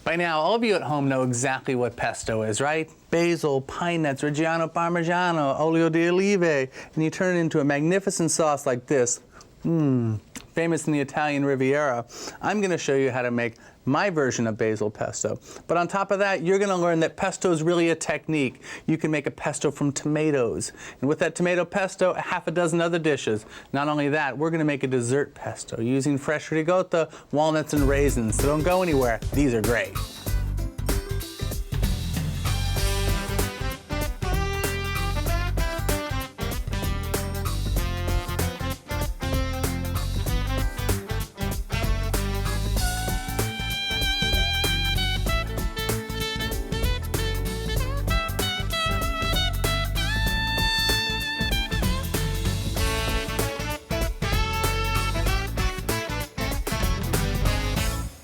By now, all of you at home know exactly what pesto is, right? Basil, pine nuts, Reggiano Parmigiano, olio di olive, and you turn it into a magnificent sauce like this. Famous in the Italian Riviera. I'm going to show you how to make my version of basil pesto. But on top of that, you're going to learn that pesto is really a technique. You can make a pesto from tomatoes. And with that tomato pesto, half a dozen other dishes. Not only that, we're going to make a dessert pesto using fresh ricotta, walnuts, and raisins. So don't go anywhere. These are great.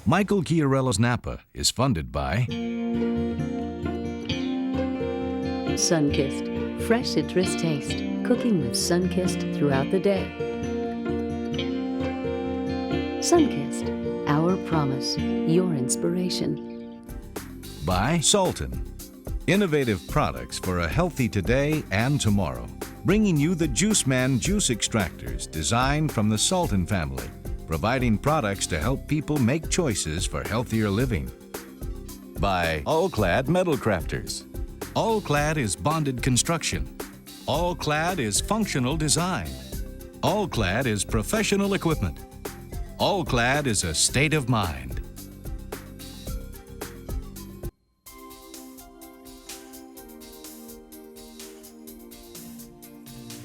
Michael Chiarello's Napa is funded by Sunkissed, fresh citrus taste, cooking with Sunkissed throughout the day. Sunkissed, our promise, your inspiration. by Sultan. Innovative products for a healthy today and tomorrow. Bringing you the Juice Man juice extractors designed from the Sultan family. Providing products to help people make choices for healthier living. By All-Clad Metal Crafters. All-Clad is bonded construction. All-Clad is functional design. All-Clad is professional equipment. All-Clad is a state of mind.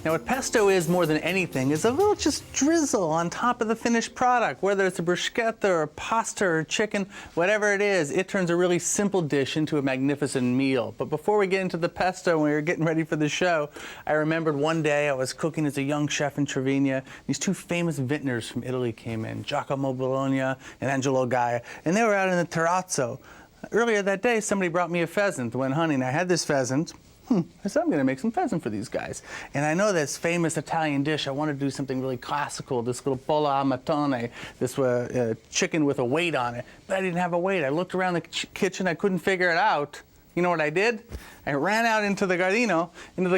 Now what pesto is more than anything is a little just drizzle on top of the finished product. Whether it's a bruschetta or pasta or chicken, whatever it is, it turns a really simple dish into a magnificent meal. But before we get into the pesto, when we were getting ready for the show, I remembered one day I was cooking as a young chef in Trevina. These two famous vintners from Italy came in, Giacomo Bologna and Angelo Gaia, and they were out in the terrazzo. Earlier that day, somebody brought me a pheasant. When hunting, I had this pheasant. I said, I'm going to make some pheasant for these guys. And I know this famous Italian dish. I wanted to do something really classical, this little pollo amatone, this chicken with a weight on it. But I didn't have a weight. I looked around the kitchen. I couldn't figure it out. You know what I did? I ran out into the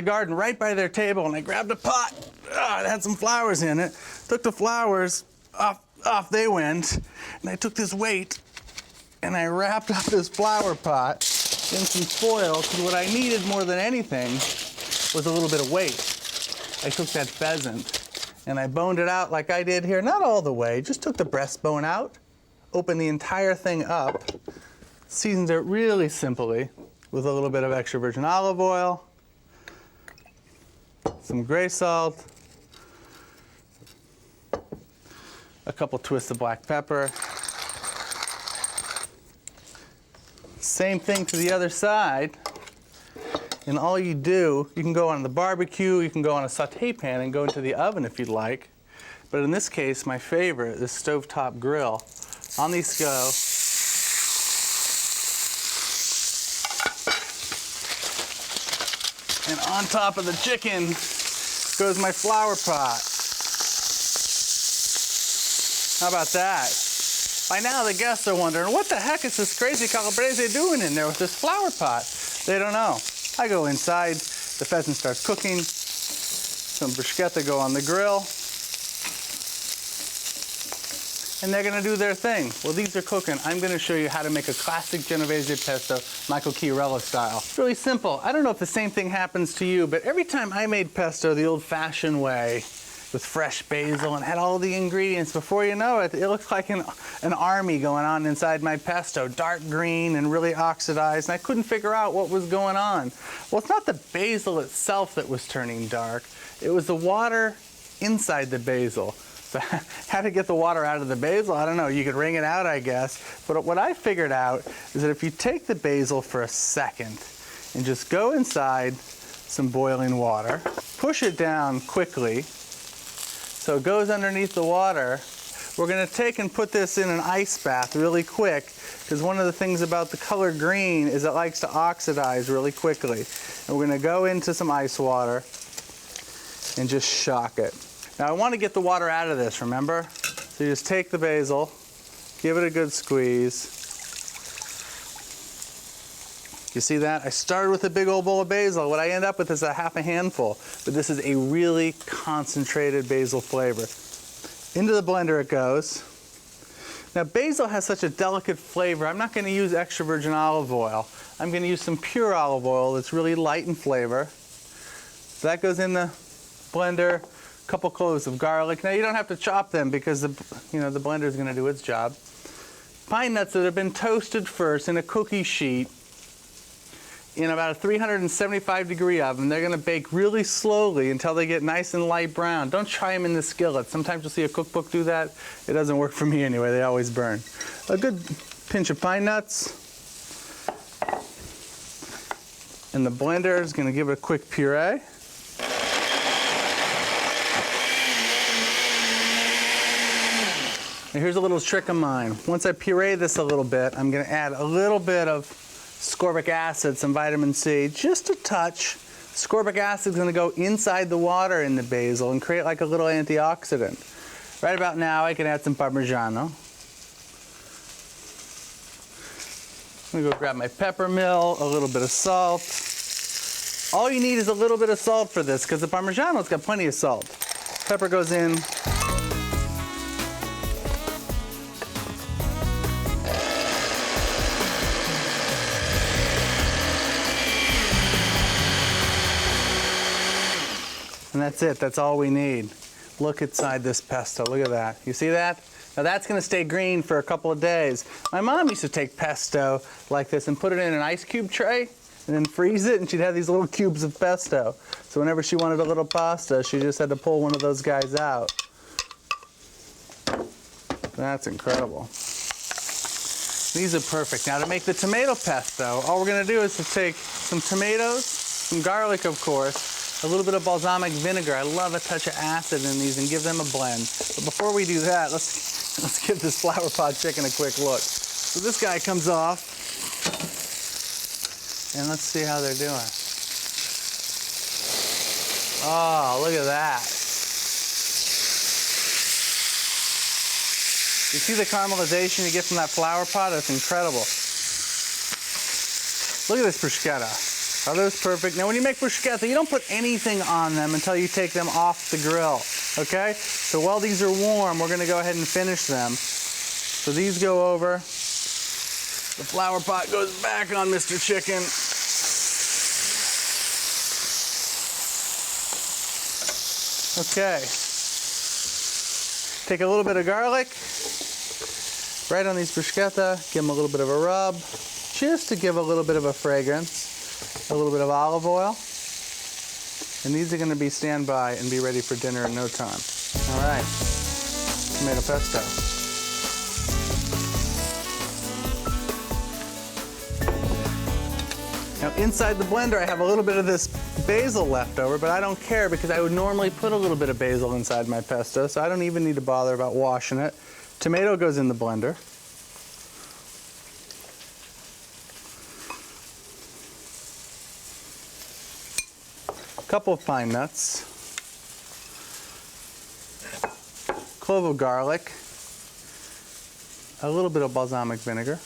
garden right by their table, and I grabbed a pot. It had some flowers in it. Took the flowers, off they went. And I took this weight, and I wrapped up this flower pot in some foil, because what I needed more than anything was a little bit of weight. I took that pheasant and I boned it out like I did here, not all the way, just took the breastbone out, opened the entire thing up, seasoned it really simply with a little bit of extra virgin olive oil, some gray salt, a couple twists of black pepper. Same thing to the other side, and all you do, you can go on the barbecue, you can go on a saute pan and go into the oven if you'd like. But in this case, my favorite, this stovetop grill. On these go. And on top of the chicken goes my flower pot. How about that? By now, the guests are wondering, what the heck is this crazy calabrese doing in there with this flower pot? They don't know. I go inside, the pheasant starts cooking, some bruschetta go on the grill, and they're gonna do their thing. Well, these are cooking. I'm gonna show you how to make a classic Genovese pesto, Michael Chiarello style. It's really simple. I don't know if the same thing happens to you, but every time I made pesto the old-fashioned way, with fresh basil and had all the ingredients. Before you know it, it looks like an army going on inside my pesto, dark green and really oxidized, and I couldn't figure out what was going on. Well, it's not the basil itself that was turning dark. It was the water inside the basil. So how to get the water out of the basil? I don't know. You could wring it out, I guess. But what I figured out is that if you take the basil for a second and just go inside some boiling water, push it down quickly, so it goes underneath the water. We're going to take and put this in an ice bath really quick, because one of the things about the color green is it likes to oxidize really quickly. And we're going to go into some ice water and just shock it. Now I want to get the water out of this, remember? So you just take the basil, give it a good squeeze, You see that? I started with a big old bowl of basil. What I end up with is a half a handful, but this is a really concentrated basil flavor. Into the blender it goes. Now basil has such a delicate flavor, I'm not going to use extra virgin olive oil. I'm going to use some pure olive oil that's really light in flavor. So that goes in the blender. A couple cloves of garlic. Now you don't have to chop them because the blender is going to do its job. Pine nuts that have been toasted first in a cookie sheet in about a 375-degree oven. They're going to bake really slowly until they get nice and light brown. Don't try them in the skillet. Sometimes you'll see a cookbook do that. It doesn't work for me anyway. They always burn. A good pinch of pine nuts. And the blender is going to give it a quick puree. And here's a little trick of mine. Once I puree this a little bit, I'm going to add a little bit of ascorbic acid, some vitamin C, just a touch. Ascorbic acid is going to go inside the water in the basil and create like a little antioxidant. Right about now, I can add some Parmigiano. I'm going to go grab my pepper mill, a little bit of salt. All you need is a little bit of salt for this because the Parmigiano's got plenty of salt. Pepper goes in. And that's it, that's all we need. Look inside this pesto, look at that. You see that? Now that's gonna stay green for a couple of days. My mom used to take pesto like this and put it in an ice cube tray and then freeze it, and she'd have these little cubes of pesto. So whenever she wanted a little pasta, she just had to pull one of those guys out. That's incredible. These are perfect. Now to make the tomato pesto, all we're gonna do is to take some tomatoes, some garlic of course, a little bit of balsamic vinegar. I love a touch of acid in these and give them a blend. But before we do that, let's give this Flowerpot chicken a quick look. So this guy comes off, and let's see how they're doing. Oh, look at that. You see the caramelization you get from that Flowerpot? It's incredible. Look at this bruschetta. Are those perfect? Now when you make bruschetta, you don't put anything on them until you take them off the grill, okay? So while these are warm, we're gonna go ahead and finish them. So these go over. The Flowerpot goes back on Mr. Chicken. Okay. Take a little bit of garlic, right on these bruschetta, give them a little bit of a rub, just to give a little bit of a fragrance. A little bit of olive oil, and these are going to be standby and be ready for dinner in no time. All right, tomato pesto. Now inside the blender I have a little bit of this basil left over, but I don't care because I would normally put a little bit of basil inside my pesto, so I don't even need to bother about washing it. Tomato goes in the blender. Couple of pine nuts, clove of garlic, a little bit of balsamic vinegar,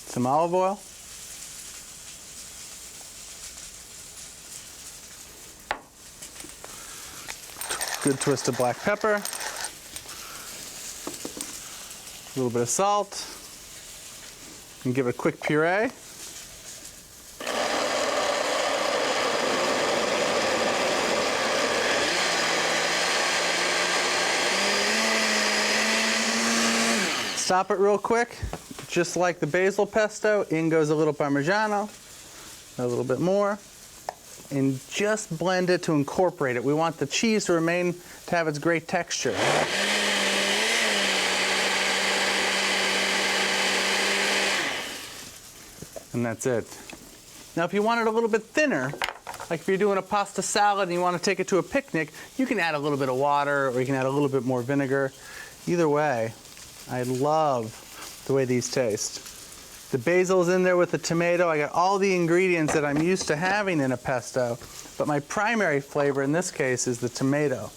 some olive oil, good twist of black pepper, a little bit of salt, and give it a quick puree. Stop it real quick, just like the basil pesto. In goes a little Parmigiano, a little bit more, and just blend it to incorporate it. We want the cheese to remain, to have its great texture. And that's it. Now if you want it a little bit thinner, like if you're doing a pasta salad and you want to take it to a picnic, you can add a little bit of water or you can add a little bit more vinegar. Either way, I love the way these taste. The basil's in there with the tomato. I got all the ingredients that I'm used to having in a pesto, but my primary flavor in this case is the tomato.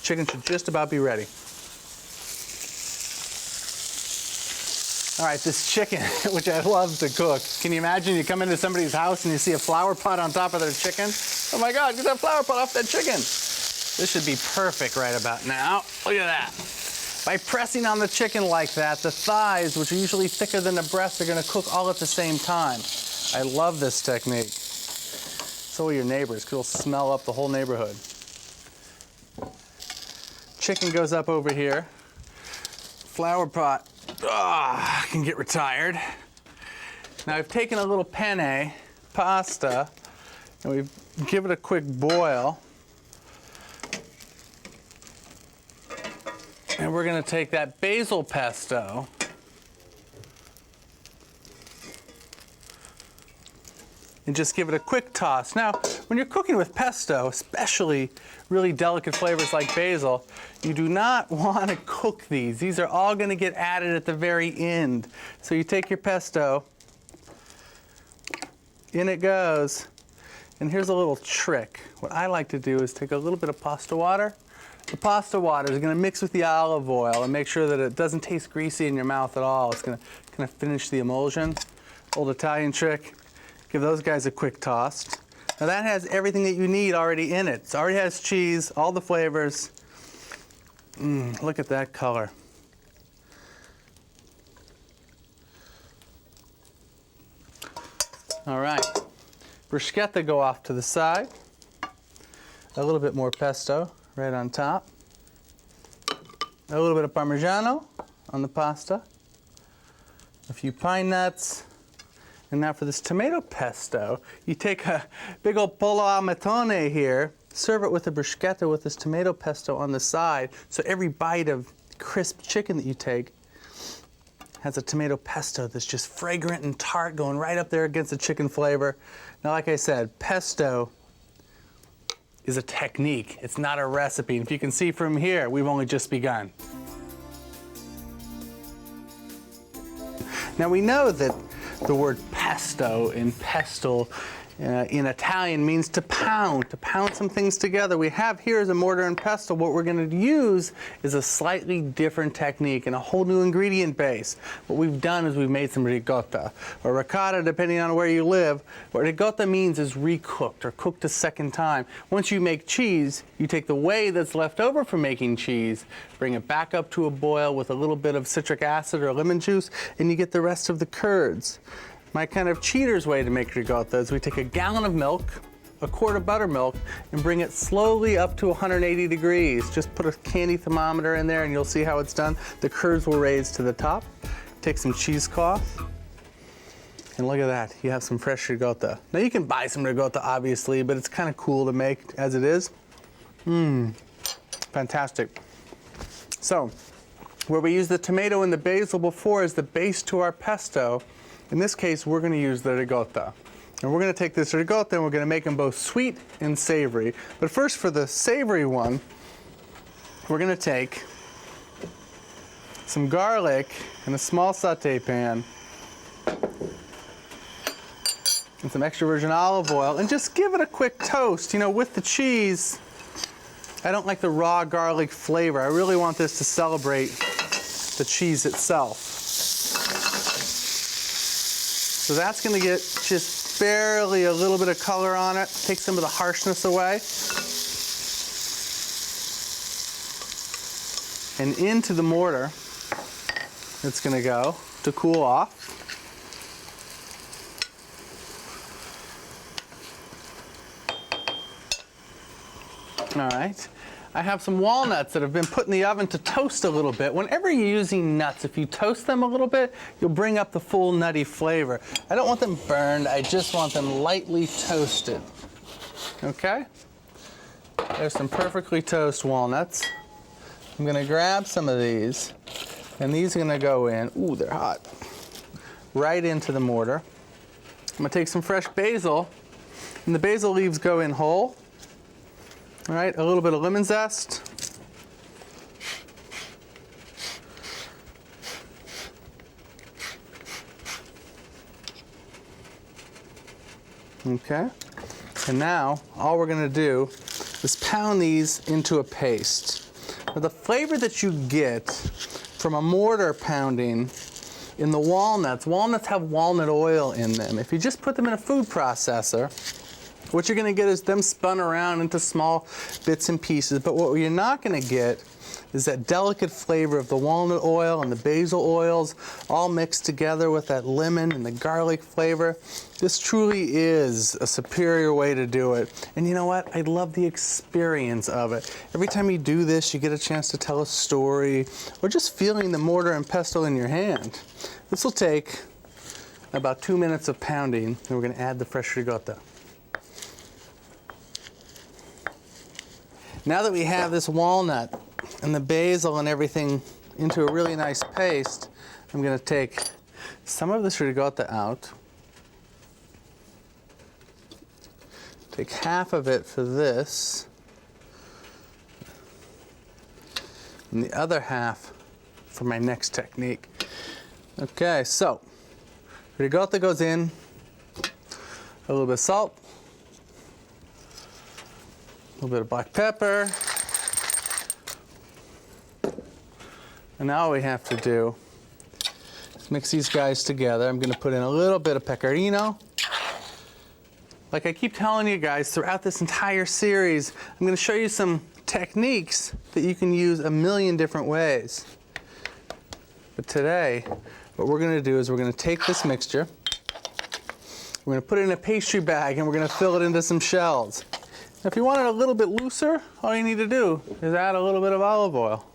Chicken should just about be ready. All right, this chicken, which I love to cook. Can you imagine you come into somebody's house and you see a flower pot on top of their chicken? Oh my God, get that flower pot off that chicken. This should be perfect right about now. Look at that. By pressing on the chicken like that, the thighs, which are usually thicker than the breasts, are gonna cook all at the same time. I love this technique. So will your neighbors, 'cause it'll smell up the whole neighborhood. Chicken goes up over here. Flower pot can get retired. Now I've taken a little penne pasta and we've given it a quick boil. And we're gonna take that basil pesto and just give it a quick toss. Now, when you're cooking with pesto, especially really delicate flavors like basil, you do not want to cook these. These are all going to get added at the very end. So you take your pesto, in it goes, and here's a little trick. What I like to do is take a little bit of pasta water. The pasta water is going to mix with the olive oil and make sure that it doesn't taste greasy in your mouth at all. It's going to kind of finish the emulsion. Old Italian trick. Give those guys a quick toss. Now that has everything that you need already in it. It already has cheese, all the flavors. Look at that color. All right, bruschetta go off to the side. A little bit more pesto right on top. A little bit of Parmigiano on the pasta. A few pine nuts. And now for this tomato pesto, you take a big old pollo amatrone here, serve it with a bruschetta with this tomato pesto on the side, so every bite of crisp chicken that you take has a tomato pesto that's just fragrant and tart going right up there against the chicken flavor. Now, like I said, pesto is a technique. It's not a recipe. And if you can see from here, we've only just begun. Now we know that the word pesto in pestle in Italian means to pound some things together. We have here is a mortar and pestle. What we're going to use is a slightly different technique and a whole new ingredient base. What we've done is we've made some ricotta, or ricotta depending on where you live. What ricotta means is recooked or cooked a second time. Once you make cheese, you take the whey that's left over from making cheese, bring it back up to a boil with a little bit of citric acid or lemon juice, and you get the rest of the curds. My kind of cheater's way to make ricotta is we take a gallon of milk, a quart of buttermilk, and bring it slowly up to 180 degrees. Just put a candy thermometer in there and you'll see how it's done. The curds will raise to the top. Take some cheesecloth, and look at that, you have some fresh ricotta. Now you can buy some ricotta obviously, but it's kind of cool to make as it is. Fantastic. So, where we used the tomato and the basil before as the base to our pesto, in this case, we're going to use the ricotta. And we're going to take this ricotta and we're going to make them both sweet and savory. But first, for the savory one, we're going to take some garlic in a small saute pan and some extra virgin olive oil and just give it a quick toast. You know, with the cheese, I don't like the raw garlic flavor. I really want this to celebrate the cheese itself. So that's going to get just barely a little bit of color on it, take some of the harshness away. And into the mortar, it's going to go to cool off. All right. I have some walnuts that have been put in the oven to toast a little bit. Whenever you're using nuts, if you toast them a little bit, you'll bring up the full nutty flavor. I don't want them burned, I just want them lightly toasted. Okay? There's some perfectly toasted walnuts. I'm gonna grab some of these, and these are gonna go in, ooh, they're hot, right into the mortar. I'm gonna take some fresh basil, and the basil leaves go in whole. All right, a little bit of lemon zest. Okay, and now all we're gonna do is pound these into a paste. Now the flavor that you get from a mortar pounding in the walnuts. Walnuts have walnut oil in them. If you just put them in a food processor, what you're gonna get is them spun around into small bits and pieces, but what you're not gonna get is that delicate flavor of the walnut oil and the basil oils all mixed together with that lemon and the garlic flavor. This truly is a superior way to do it. And you know what? I love the experience of it. Every time you do this, you get a chance to tell a story or just feeling the mortar and pestle in your hand. This will take about 2 minutes of pounding, and we're gonna add the fresh ricotta. Now that we have this walnut and the basil and everything into a really nice paste, I'm going to take some of this ricotta out. Take half of it for this, and the other half for my next technique. Okay, so ricotta goes in, a little bit of salt, a little bit of black pepper. And now all we have to do is mix these guys together. I'm going to put in a little bit of pecorino. Like I keep telling you guys throughout this entire series, I'm going to show you some techniques that you can use a million different ways. But today, what we're going to do is we're going to take this mixture, we're going to put it in a pastry bag, and we're going to fill it into some shells. Now, if you want it a little bit looser, all you need to do is add a little bit of olive oil.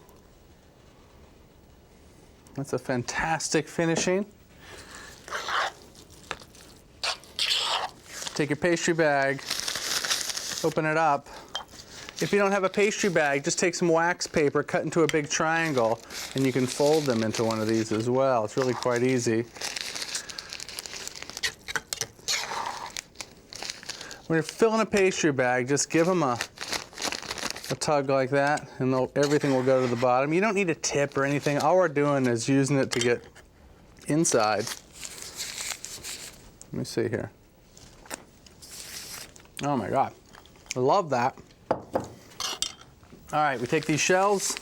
That's a fantastic finishing. Take your pastry bag, open it up. If you don't have a pastry bag, just take some wax paper, cut into a big triangle, and you can fold them into one of these as well. It's really quite easy. When you're filling a pastry bag, just give them a tug like that, and everything will go to the bottom. You don't need a tip or anything. All we're doing is using it to get inside. Let me see here. Oh my God, I love that. All right, we take these shells.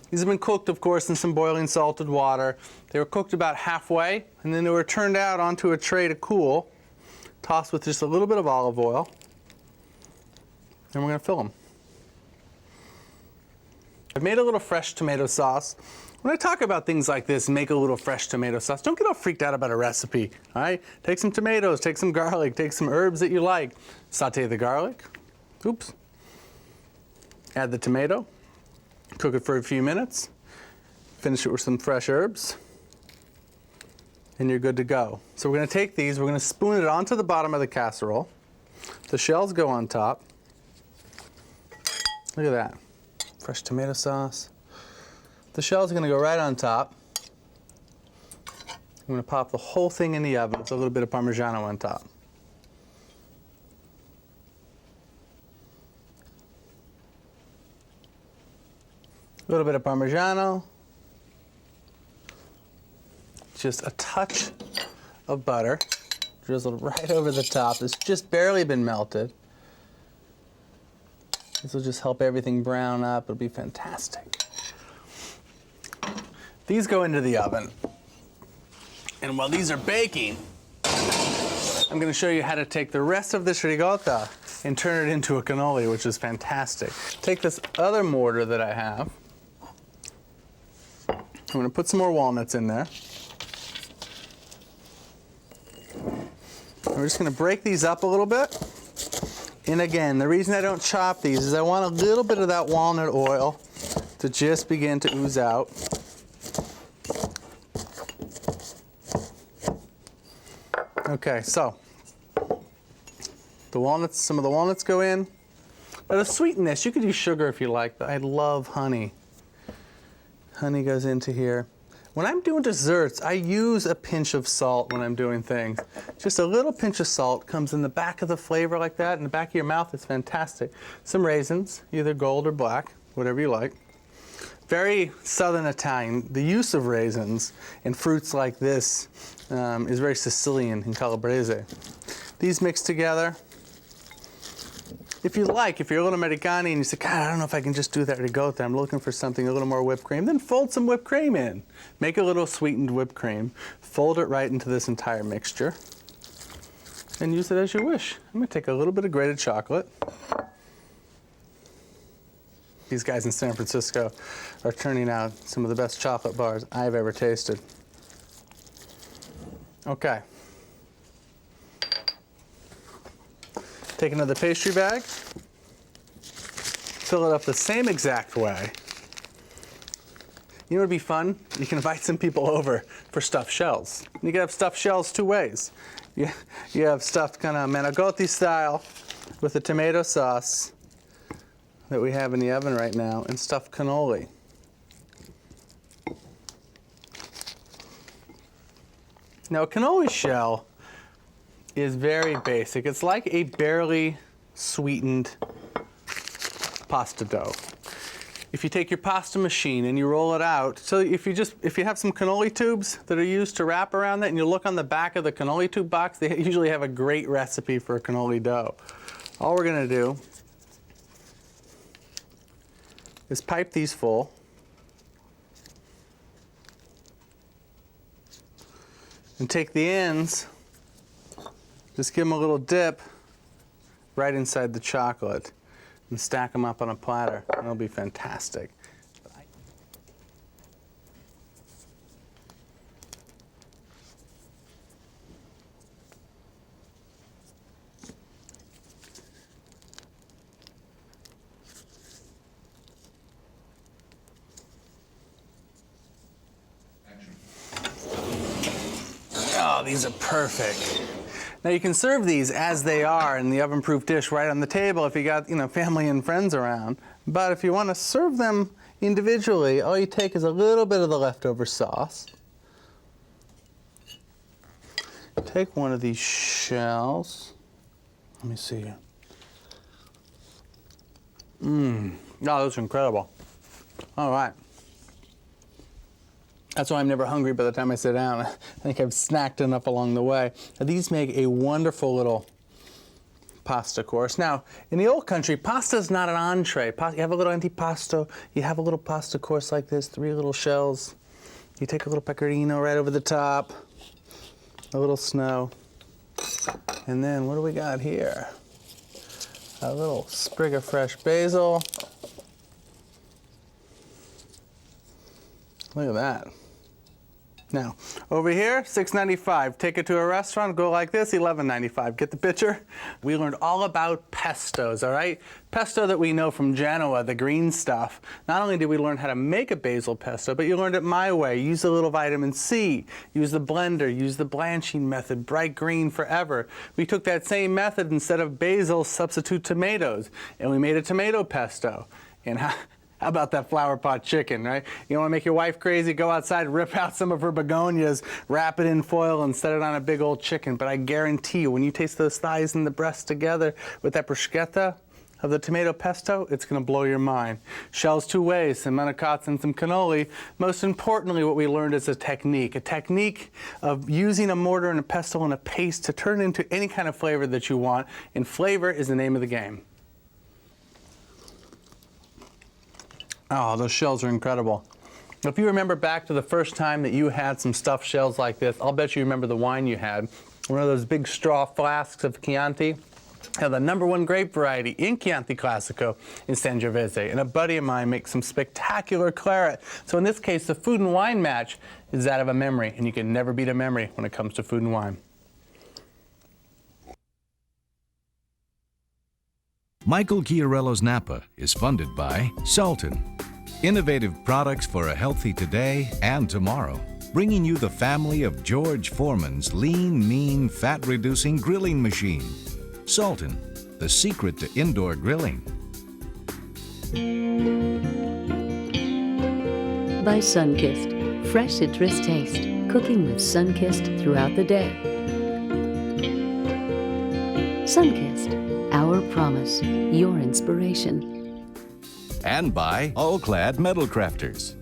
These have been cooked, of course, in some boiling salted water. They were cooked about halfway, and then they were turned out onto a tray to cool, tossed with just a little bit of olive oil, and we're gonna fill them. I've made a little fresh tomato sauce. When I talk about things like this, make a little fresh tomato sauce, don't get all freaked out about a recipe, all right? Take some tomatoes, take some garlic, take some herbs that you like. Saute the garlic, oops. Add the tomato, cook it for a few minutes, finish it with some fresh herbs, and you're good to go. So we're gonna take these, we're gonna spoon it onto the bottom of the casserole. The shells go on top. Look at that. Fresh tomato sauce. The shells are going to go right on top. I'm going to pop the whole thing in the oven with a little bit of Parmigiano on top. A little bit of Parmigiano. Just a touch of butter drizzled right over the top. It's just barely been melted. This will just help everything brown up. It'll be fantastic. These go into the oven. And while these are baking, I'm going to show you how to take the rest of this ricotta and turn it into a cannoli, which is fantastic. Take this other mortar that I have. I'm going to put some more walnuts in there. We're just going to break these up a little bit. And again, the reason I don't chop these is I want a little bit of that walnut oil to just begin to ooze out. Okay, so the walnuts, some of the walnuts go in. Now to sweeten this, you could use sugar if you like, but I love honey. Honey goes into here. When I'm doing desserts, I use a pinch of salt when I'm doing things. Just a little pinch of salt comes in the back of the flavor like that, in the back of your mouth. It's fantastic. Some raisins, either gold or black, whatever you like. Very Southern Italian. The use of raisins in fruits like this is very Sicilian and Calabrese. These mix together. if you like, if you're a little Americani and you say, God, I don't know if I can just do that ricotta, I'm looking for something a little more whipped cream, then fold some whipped cream in. Make a little sweetened whipped cream, fold it right into this entire mixture, and use it as you wish. I'm gonna take a little bit of grated chocolate. These guys in San Francisco are turning out some of the best chocolate bars I've ever tasted. Okay. Take another pastry bag, fill it up the same exact way. You know what would be fun? You can invite some people over for stuffed shells. You can have stuffed shells two ways. You have stuffed kind of manicotti style with the tomato sauce that we have in the oven right now, and stuffed cannoli. Now, a cannoli shell is very basic. It's like a barely sweetened pasta dough. If you take your pasta machine and you roll it out, so if you have some cannoli tubes that are used to wrap around that, and you look on the back of the cannoli tube box, they usually have a great recipe for a cannoli dough. All we're gonna do is pipe these full. And take the ends, just give them a little dip right inside the chocolate and stack them up on a platter. It'll be fantastic. Oh, these are perfect. Now you can serve these as they are in the oven-proof dish right on the table if you got, family and friends around. But if you want to serve them individually, all you take is a little bit of the leftover sauce. Take one of these shells. Let me see. Oh, those are incredible. All right. That's why I'm never hungry by the time I sit down. I think I've snacked enough along the way. Now, these make a wonderful little pasta course. Now, in the old country, pasta is not an entree. You have a little antipasto, you have a little pasta course like this, 3 little shells. You take a little pecorino right over the top, a little snow. And then what do we got here? A little sprig of fresh basil. Look at that. Now, over here, $6.95. Take it to a restaurant, go like this, $11.95. Get the picture? We learned all about pestos, all right? Pesto that we know from Genoa, the green stuff. Not only did we learn how to make a basil pesto, but you learned it my way. Use a little vitamin C, use the blender, use the blanching method, bright green forever. We took that same method, instead of basil, substitute tomatoes, and we made a tomato pesto. And how about that Flowerpot chicken, right? You want to make your wife crazy, go outside, rip out some of her begonias, wrap it in foil, and set it on a big old chicken. But I guarantee you, when you taste those thighs and the breast together with that bruschetta of the tomato pesto, it's going to blow your mind. Shells two ways, some manicotti and some cannoli. Most importantly, what we learned is a technique of using a mortar and a pestle and a paste to turn it into any kind of flavor that you want. And flavor is the name of the game. Oh, those shells are incredible. If you remember back to the first time that you had some stuffed shells like this, I'll bet you remember the wine you had. One of those big straw flasks of Chianti. Now, the #1 grape variety in Chianti Classico is Sangiovese, and a buddy of mine makes some spectacular claret. So in this case, the food and wine match is that of a memory, and you can never beat a memory when it comes to food and wine. Michael Chiarello's Napa is funded by Sultan. Innovative products for a healthy today and tomorrow. Bringing you the family of George Foreman's lean, mean, fat-reducing grilling machine. Sultan, the secret to indoor grilling. By Sunkist, fresh citrus taste, cooking with Sunkist throughout the day. Sunkist, our promise, your inspiration. And by All-Clad Metal Crafters.